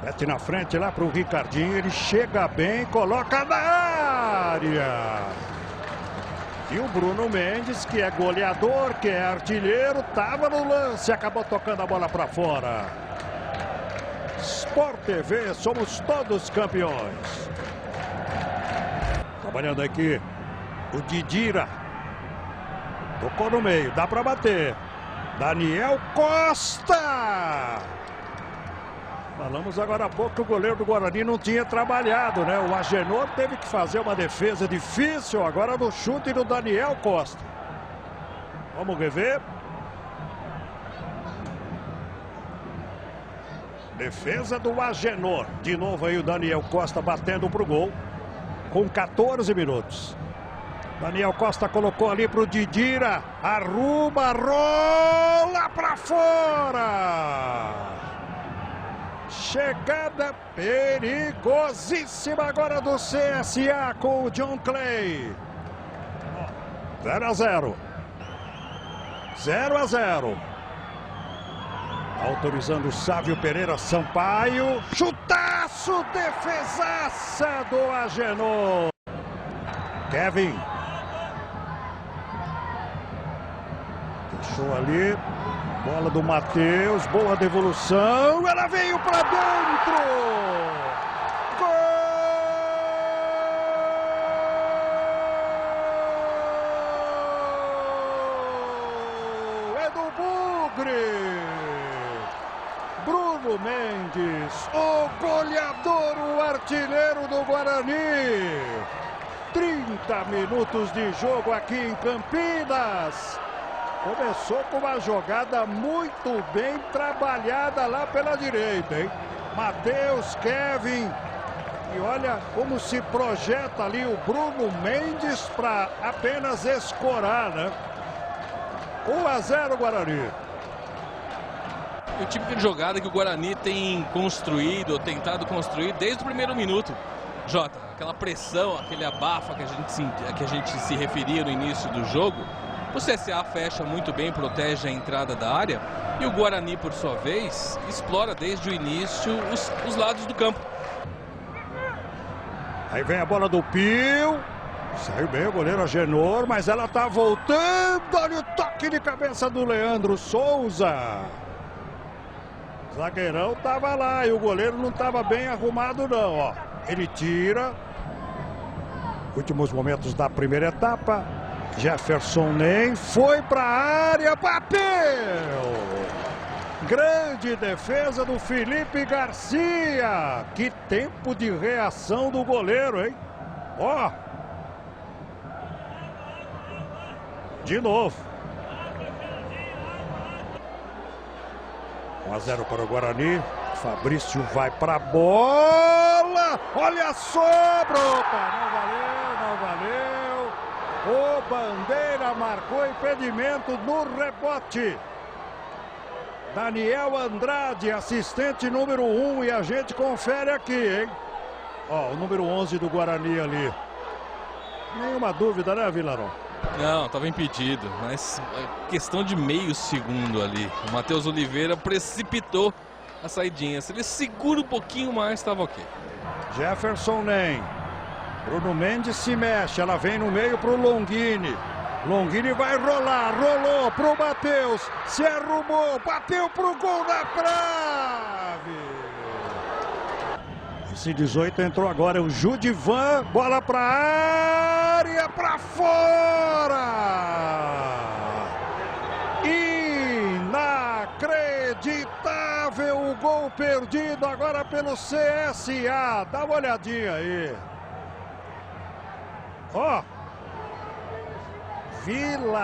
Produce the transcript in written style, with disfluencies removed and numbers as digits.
Mete na frente lá pro Ricardinho. Ele chega bem, coloca na área. E o Bruno Mendes, que é goleador, que é artilheiro, estava no lance, acabou tocando a bola para fora. Sport TV, somos todos campeões. Trabalhando aqui o Didira. Tocou no meio, dá para bater. Daniel Costa. Falamos agora há pouco que o goleiro do Guarani não tinha trabalhado, né? O Agenor teve que fazer uma defesa difícil agora no chute do Daniel Costa. Vamos rever. Defesa do Agenor. De novo aí o Daniel Costa batendo pro gol. Com 14 minutos. Daniel Costa colocou ali pro Didira. Arruma, rola pra fora. Chegada perigosíssima agora do CSA com o John Clay. 0-0. 0-0. Autorizando o Sávio Pereira Sampaio. Chutaço, defesaça do Agenor. Kevin. Deixou ali. Bola do Matheus, boa devolução, ela veio para dentro! Gol! É do Bugre! Bruno Mendes, o goleador, o artilheiro do Guarani! 30 minutos de jogo aqui em Campinas. Começou com uma jogada muito bem trabalhada lá pela direita, hein? Matheus, Kevin. E olha como se projeta ali o Bruno Mendes para apenas escorar, né? 1-0 Guarani. O tipo de jogada que o Guarani tem construído, tentado construir desde o primeiro minuto. Jota, aquela pressão, aquele abafa que a gente se referia no início do jogo. O CSA fecha muito bem, protege a entrada da área. E o Guarani, por sua vez, explora desde o início os lados do campo. Aí vem a bola do Pio. Saiu bem o goleiro Agenor, mas ela tá voltando. Olha o toque de cabeça do Leandro Souza. O zagueirão tava lá e o goleiro não tava bem arrumado não, ó. Ele tira. Últimos momentos da primeira etapa. Jefferson nem foi para a área, bateu! Grande defesa do Felipe Garcia. Que tempo de reação do goleiro, hein? Ó! De novo. 1-0 para o Guarani. Fabrício vai para a bola. Olha a sobra! Opa, não valeu, não valeu. O Bandeira marcou impedimento no rebote. Daniel Andrade, assistente número 1. E a gente confere aqui, hein? Ó, o número 11 do Guarani ali. Nenhuma dúvida, né, Vilarão? Não, estava impedido, mas questão de meio segundo ali. O Matheus Oliveira precipitou a saidinha. Se ele segura um pouquinho mais, estava ok. Jefferson nem. Bruno Mendes se mexe, ela vem no meio pro Longini. Longini vai rolar, rolou pro Matheus. Se arrumou, bateu pro gol na trave. Esse 18 entrou agora, é o Judivan. Bola pra área, pra fora. Inacreditável o gol perdido agora pelo CSA. Dá uma olhadinha aí. Ó. Vila